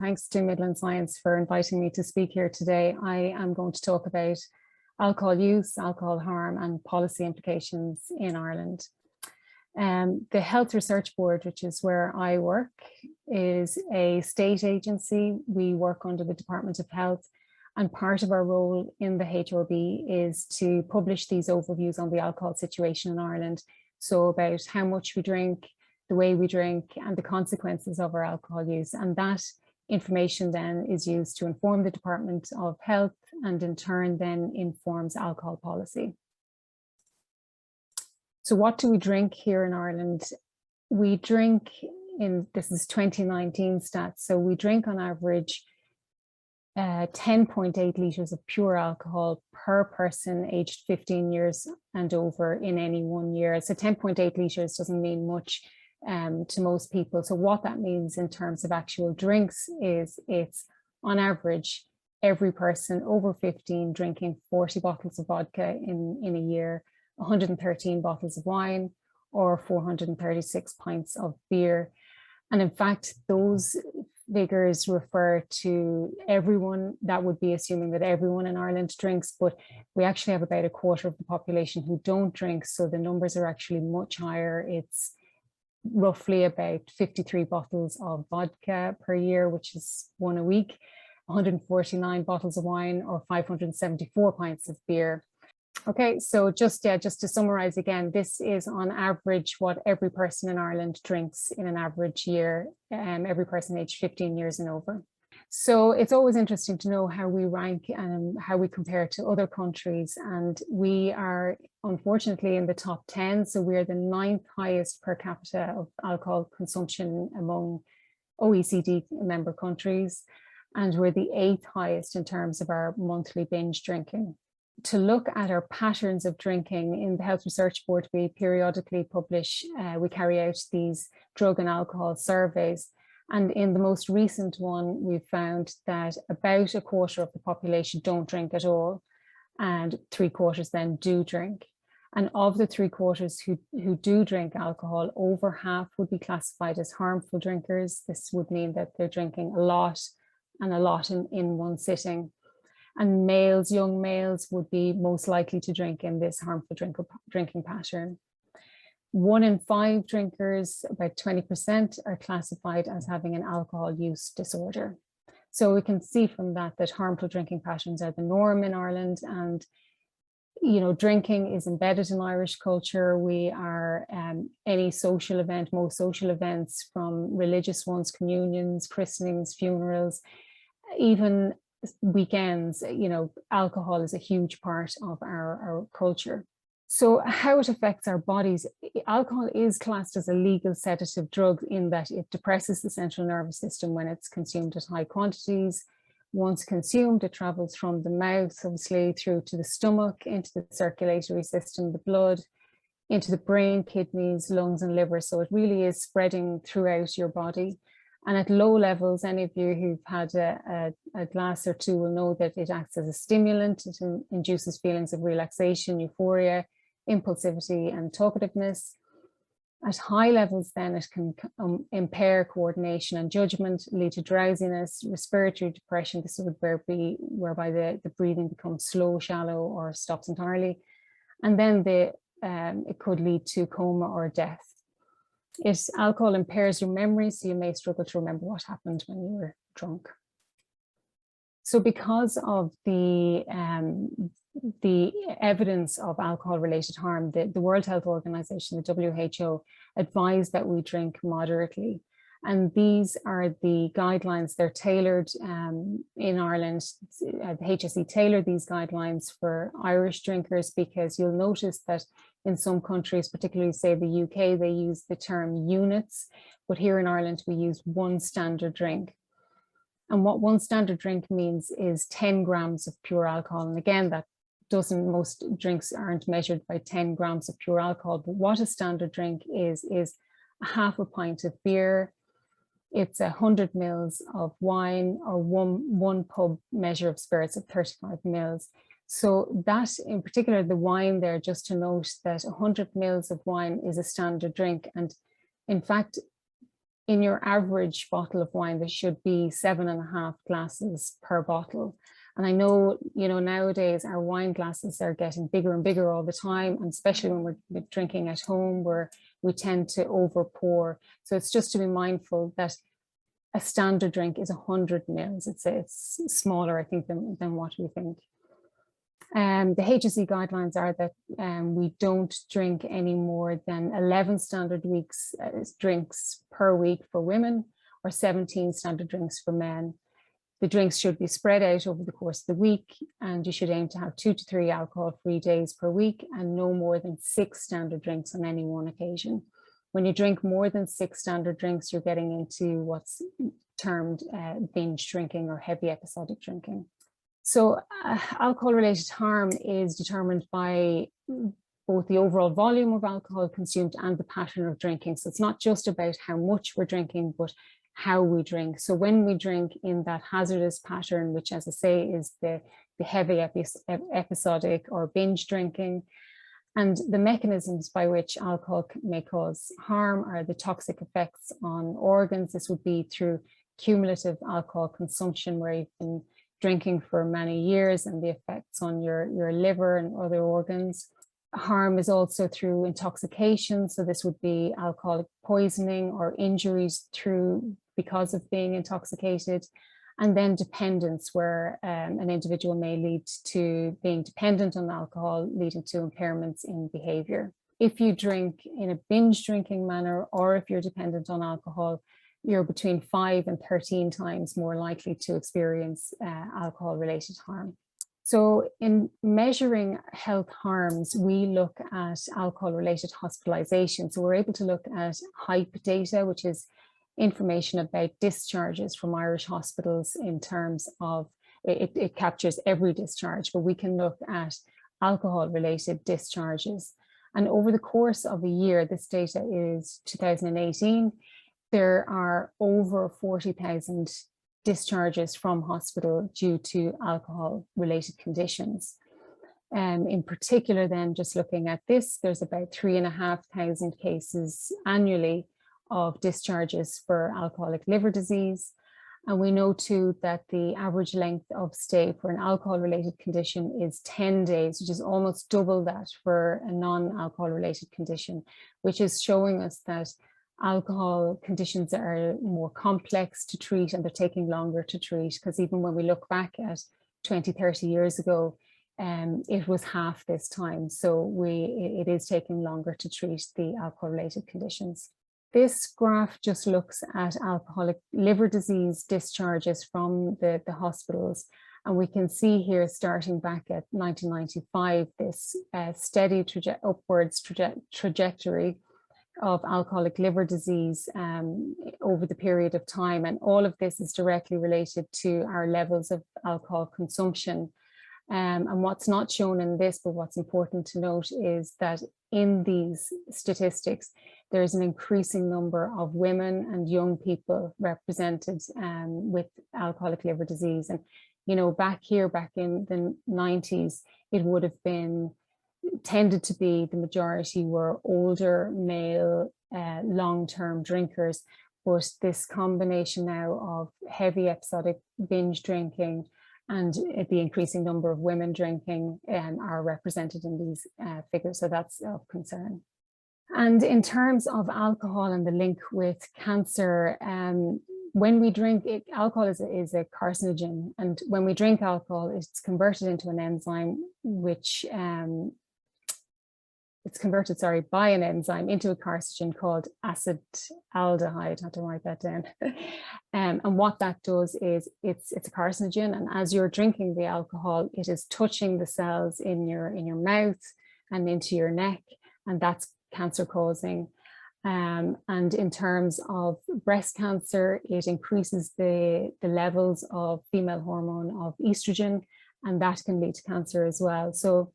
Thanks to Midlands Science for inviting me to speak here today. I am going to talk about alcohol use, alcohol harm and policy implications in Ireland. The Health Research Board, which is where I work, is a state agency. We work under the Department of Health, and part of our role in the HRB is to publish these overviews on the alcohol situation in Ireland. So about how much we drink, the way we drink, and the consequences of our alcohol use. And that information then is used to inform the Department of Health, and in turn then informs alcohol policy. So what do we drink here in Ireland? We drink this is 2019 stats, so we drink on average 10.8 litres of pure alcohol per person aged 15 years and over in any 1 year. So 10.8 litres doesn't mean much to most people. So what that means in terms of actual drinks is it's on average every person over 15 drinking 40 bottles of vodka in a year, 113 bottles of wine, or 436 pints of beer. And in fact, those figures refer to everyone. That would be assuming that everyone in Ireland drinks, but we actually have about a quarter of the population who don't drink. So the numbers are actually much higher. It's roughly about 53 bottles of vodka per year, which is one a week, 149 bottles of wine, or 574 pints of beer. Okay, so just to summarize again, this is on average what every person in Ireland drinks in an average year, every person aged 15 years and over. So it's always interesting to know how we rank and how we compare to other countries. And we are unfortunately in the top 10. So we're the 9th highest per capita of alcohol consumption among OECD member countries. And we're the 8th highest in terms of our monthly binge drinking. To look at our patterns of drinking, in the Health Research Board, we periodically publish, we carry out these drug and alcohol surveys. And in the most recent one, we found that about a quarter of the population don't drink at all, and 3/4 then do drink. And of the 3/4 who do drink alcohol, over half would be classified as harmful drinkers. This would mean that they're drinking a lot and a lot in one sitting. And males, young males, would be most likely to drink in this harmful drinking pattern. 1 in 5 drinkers, about 20%, are classified as having an alcohol use disorder. So we can see from that harmful drinking patterns are the norm in Ireland, and drinking is embedded in Irish culture. We are any social event, most social events, from religious ones, communions, christenings, funerals, even weekends, alcohol is a huge part of our culture. So how it affects our bodies: alcohol is classed as a legal sedative drug in that it depresses the central nervous system when it's consumed at high quantities. Once consumed, it travels from the mouth, obviously, through to the stomach, into the circulatory system, the blood, into the brain, kidneys, lungs and liver. So it really is spreading throughout your body. And at low levels, any of you who've had a glass or two will know that it acts as a stimulant. It induces feelings of relaxation, euphoria, impulsivity and talkativeness. At high levels then it can impair coordination and judgment, lead to drowsiness, respiratory depression. This would be whereby the breathing becomes slow, shallow, or stops entirely. And then it could lead to coma or death. Alcohol impairs your memory, so you may struggle to remember what happened when you were drunk. So because of the evidence of alcohol-related harm, the World Health Organization, the WHO, advised that we drink moderately. And these are the guidelines. They're tailored in Ireland. The HSE tailored these guidelines for Irish drinkers, because you'll notice that in some countries, particularly say the UK, they use the term units, but here in Ireland we use one standard drink. And what one standard drink means is 10 grams of pure alcohol. And again, most drinks aren't measured by 10 grams of pure alcohol, but what a standard drink is a half a pint of beer, it's 100 mils of wine, or one pub measure of spirits of 35 mils. So that in particular, the wine there, just to note that 100 mils of wine is a standard drink. And in fact, in your average bottle of wine, there should be 7.5 glasses per bottle. And I know, nowadays our wine glasses are getting bigger and bigger all the time, and especially when we're drinking at home, where we tend to over pour. So it's just to be mindful that a standard drink is 100 mils. It's smaller, I think, than what we think. The HSE guidelines are that we don't drink any more than 11 standard drinks per week for women, or 17 standard drinks for men. The drinks should be spread out over the course of the week, and you should aim to have 2 to 3 alcohol-free days per week, and no more than 6 standard drinks on any one occasion. When you drink more than 6 standard drinks, you're getting into what's termed binge drinking or heavy episodic drinking. So alcohol-related harm is determined by both the overall volume of alcohol consumed and the pattern of drinking. So it's not just about how much we're drinking, but how we drink. So when we drink in that hazardous pattern, which, as I say, is the heavy episodic or binge drinking, and the mechanisms by which alcohol may cause harm are the toxic effects on organs. This would be through cumulative alcohol consumption, where you've been drinking for many years, and the effects on your liver and other organs. Harm is also through intoxication. So this would be alcoholic poisoning or injuries because of being intoxicated. And then dependence, where an individual may lead to being dependent on alcohol, leading to impairments in behavior. If you drink in a binge drinking manner, or if you're dependent on alcohol, you're between 5 and 13 times more likely to experience alcohol-related harm. So in measuring health harms, we look at alcohol-related hospitalization. So we're able to look at HYPE data, which is information about discharges from Irish hospitals in terms of, it captures every discharge, but we can look at alcohol-related discharges. And over the course of a year, this data is 2018, there are over 40,000 discharges from hospital due to alcohol-related conditions. In particular, then, just looking at this, there's about 3,500 cases annually of discharges for alcoholic liver disease. And we know too that the average length of stay for an alcohol-related condition is 10 days, which is almost double that for a non-alcohol-related condition, which is showing us that alcohol conditions are more complex to treat, and they're taking longer to treat, because even when we look back at 20, 30 years ago, it was half this time. So it is taking longer to treat the alcohol-related conditions. This graph just looks at alcoholic liver disease discharges from the hospitals. And we can see here, starting back at 1995, this steady upwards trajectory of alcoholic liver disease over the period of time. And all of this is directly related to our levels of alcohol consumption. And what's not shown in this, but what's important to note, is that in these statistics, there's an increasing number of women and young people represented with alcoholic liver disease. And, back in the 90s, it would have been tended to be the majority were older male long-term drinkers, but this combination now of heavy episodic binge drinking and the increasing number of women drinking are represented in these figures, so that's of concern. And in terms of alcohol and the link with cancer, when we drink it, alcohol is a carcinogen, and when we drink alcohol, it's converted into an enzyme which it's converted, by an enzyme into a carcinogen called acetaldehyde. I have to write that down. And what that does is it's a carcinogen, and as you're drinking the alcohol, it is touching the cells in your mouth and into your neck, and that's cancer causing. And in terms of breast cancer, it increases the levels of female hormone of estrogen, and that can lead to cancer as well. So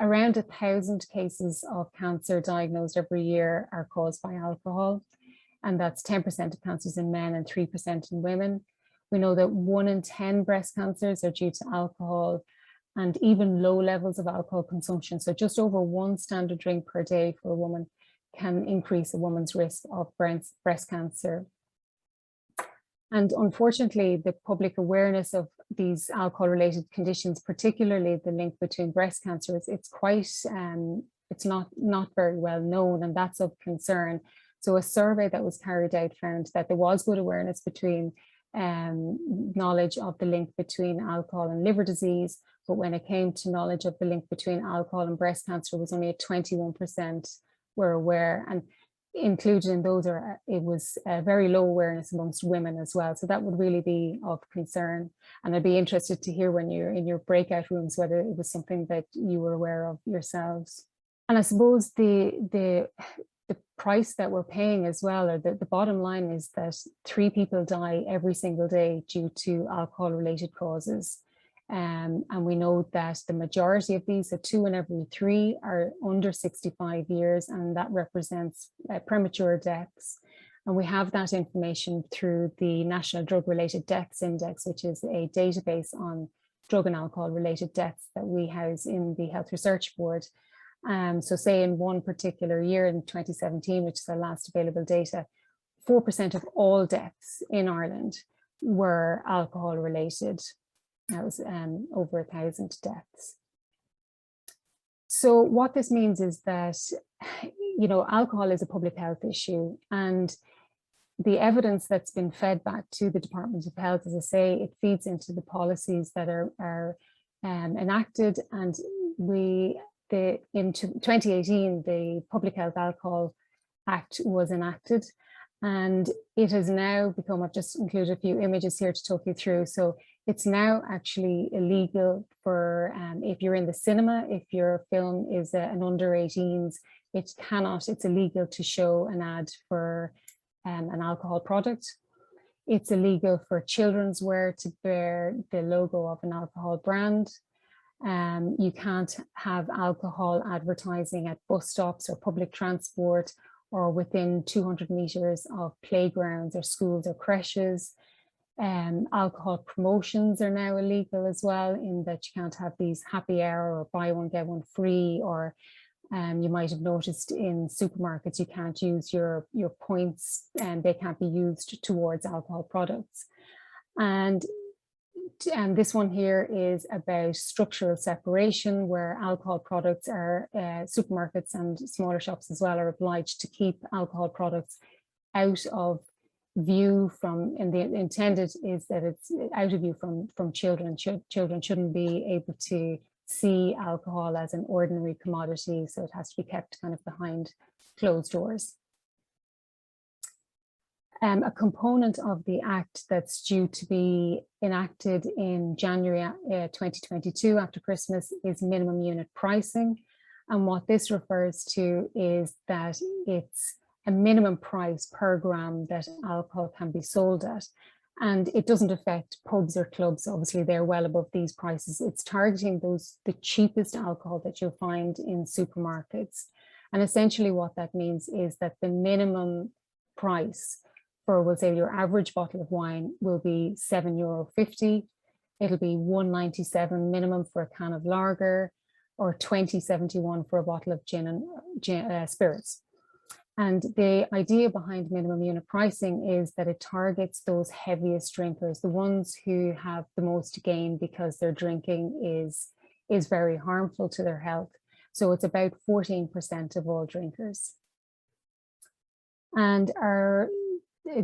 around 1,000 cases of cancer diagnosed every year are caused by alcohol, and that's 10% of cancers in men and 3% in women. We know that 1 in 10 breast cancers are due to alcohol, and even low levels of alcohol consumption, so just over 1 standard drink per day for a woman, can increase a woman's risk of breast cancer. And unfortunately, the public awareness of these alcohol-related conditions, particularly the link between breast cancer, it's quite, it's not very well known, and that's of concern. So a survey that was carried out found that there was good awareness between knowledge of the link between alcohol and liver disease, but when it came to knowledge of the link between alcohol and breast cancer, it was only at 21% were aware, and included in those it was a very low awareness amongst women as well. So that would really be of concern. And I'd be interested to hear when you're in your breakout rooms whether it was something that you were aware of yourselves. And I suppose the price that we're paying as well, or the bottom line, is that 3 people die every single day due to alcohol-related causes. And we know that the majority of these, so 2 in every 3, are under 65 years, and that represents premature deaths. And we have that information through the National Drug-Related Deaths Index, which is a database on drug and alcohol-related deaths that we house in the Health Research Board. So say in one particular year, in 2017, which is the last available data, 4% of all deaths in Ireland were alcohol-related. That was over 1,000 deaths. So what this means is that, you know, alcohol is a public health issue, and the evidence that's been fed back to the Department of Health, as I say, it feeds into the policies that are enacted. And in 2018, the Public Health Alcohol Act was enacted, and it has now become, I've just included a few images here to talk you through. So it's now actually illegal for, if you're in the cinema, if your film is an under 18s, it's illegal to show an ad for an alcohol product. It's illegal for children's wear to bear the logo of an alcohol brand. You can't have alcohol advertising at bus stops or public transport, or within 200 meters of playgrounds or schools or creches. Alcohol promotions are now illegal as well, in that you can't have these happy hour or buy one get one free, or you might have noticed in supermarkets you can't use your points, and they can't be used towards alcohol products. And this one here is about structural separation, where alcohol products are, supermarkets and smaller shops as well are obliged to keep alcohol products out of view from, and the intended is that it's out of view from children. Children shouldn't be able to see alcohol as an ordinary commodity, so it has to be kept kind of behind closed doors. A component of the Act that's due to be enacted in January 2022 after Christmas is minimum unit pricing. And what this refers to is that it's a minimum price per gram that alcohol can be sold at. And it doesn't affect pubs or clubs. Obviously, they're well above these prices. It's targeting the cheapest alcohol that you'll find in supermarkets. And essentially what that means is that the minimum price for, we'll say, your average bottle of wine will be €7.50. It'll be €1.97 minimum for a can of lager, or €20.71 for a bottle of gin and spirits. And the idea behind minimum unit pricing is that it targets those heaviest drinkers, the ones who have the most to gain because their drinking is very harmful to their health. So it's about 14% of all drinkers. And our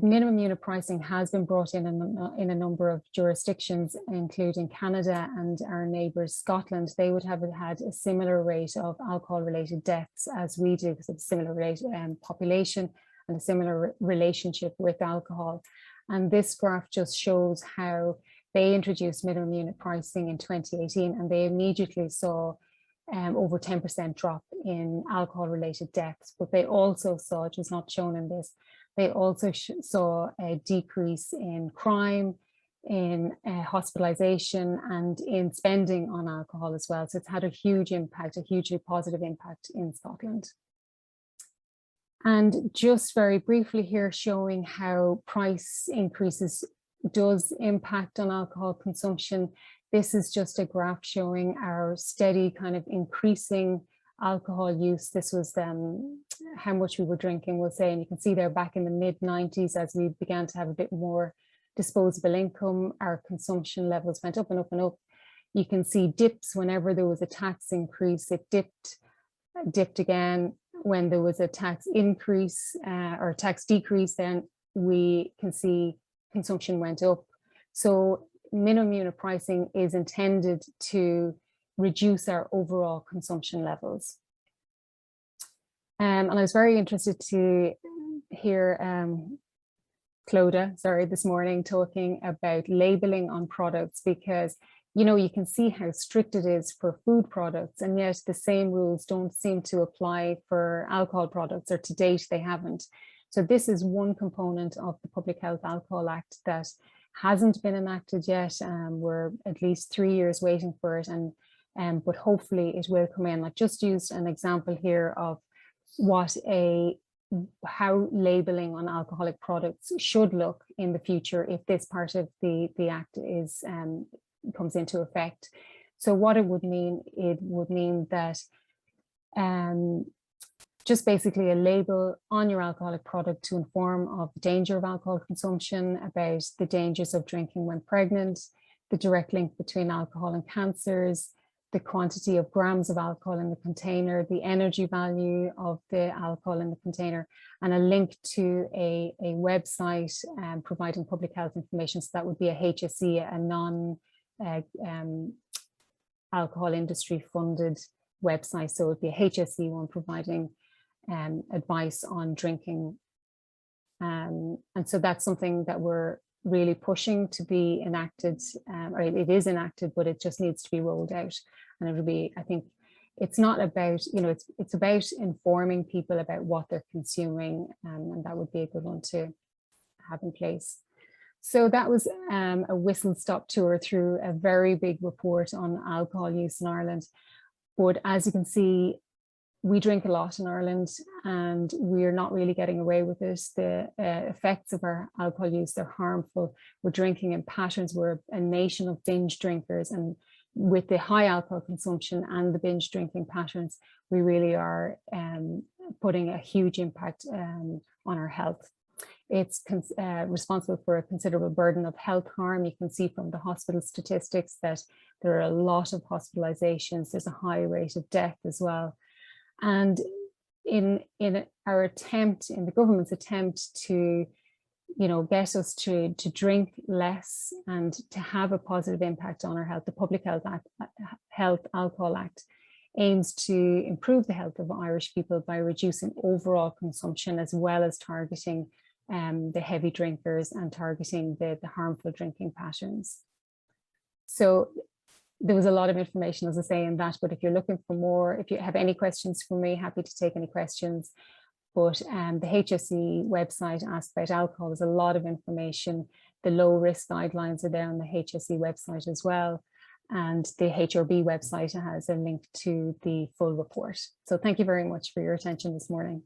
minimum unit pricing has been brought in a number of jurisdictions, including Canada and our neighbours Scotland. They would have had a similar rate of alcohol-related deaths as we do, because of a similar rate population and a similar relationship with alcohol. And this graph just shows how they introduced minimum unit pricing in 2018, and they immediately saw over 10% drop in alcohol-related deaths. But they also saw, which was not shown in this, they also saw a decrease in crime, in hospitalization, and in spending on alcohol as well. So it's had a huge impact, a hugely positive impact in Scotland. And just very briefly here, showing how price increases does impact on alcohol consumption. This is just a graph showing our steady kind of increasing alcohol use. This was how much we were drinking, we'll say, and you can see there back in the mid-90s, as we began to have a bit more disposable income, our consumption levels went up and up and up. You can see dips whenever there was a tax increase, it dipped again. When there was a tax increase or tax decrease, then we can see consumption went up. So minimum unit pricing is intended to reduce our overall consumption levels. And I was very interested to hear Clodagh, this morning talking about labeling on products, because you can see how strict it is for food products, and yet the same rules don't seem to apply for alcohol products, or to date they haven't. So this is one component of the Public Health Alcohol Act that hasn't been enacted yet. We're at least 3 years waiting for it, but hopefully it will come in. I've just used an example here of how labeling on alcoholic products should look in the future if this part of the act is comes into effect. So what it would mean that just basically a label on your alcoholic product to inform of the danger of alcohol consumption, about the dangers of drinking when pregnant, the direct link between alcohol and cancers, the quantity of grams of alcohol in the container, the energy value of the alcohol in the container, and a link to a website providing public health information. So that would be a HSE, a non-alcohol industry funded website. So it would be a HSE one providing advice on drinking. And so that's something that we're really pushing to be enacted, or it is enacted, but it just needs to be rolled out. And it will be, I think, it's not about, it's about informing people about what they're consuming, and that would be a good one to have in place. So that was a whistle-stop tour through a very big report on alcohol use in Ireland. But as you can see, we drink a lot in Ireland, and we're not really getting away with it. The effects of our alcohol use, they're harmful. We're drinking in patterns. We're a nation of binge drinkers, and with the high alcohol consumption and the binge drinking patterns, we really are putting a huge impact on our health. It's responsible for a considerable burden of health harm. You can see from the hospital statistics that there are a lot of hospitalizations. There's a high rate of death as well. And in our attempt, in the government's attempt to, get us to drink less and to have a positive impact on our health, the Public Health Alcohol Act aims to improve the health of Irish people by reducing overall consumption, as well as targeting the heavy drinkers and targeting the harmful drinking patterns. So there was a lot of information, as I say, in that, but if you're looking for more, if you have any questions for me, happy to take any questions. But the HSE website, Ask About Alcohol, there's a lot of information. The low risk guidelines are there on the HSE website as well. And the HRB website has a link to the full report. So thank you very much for your attention this morning.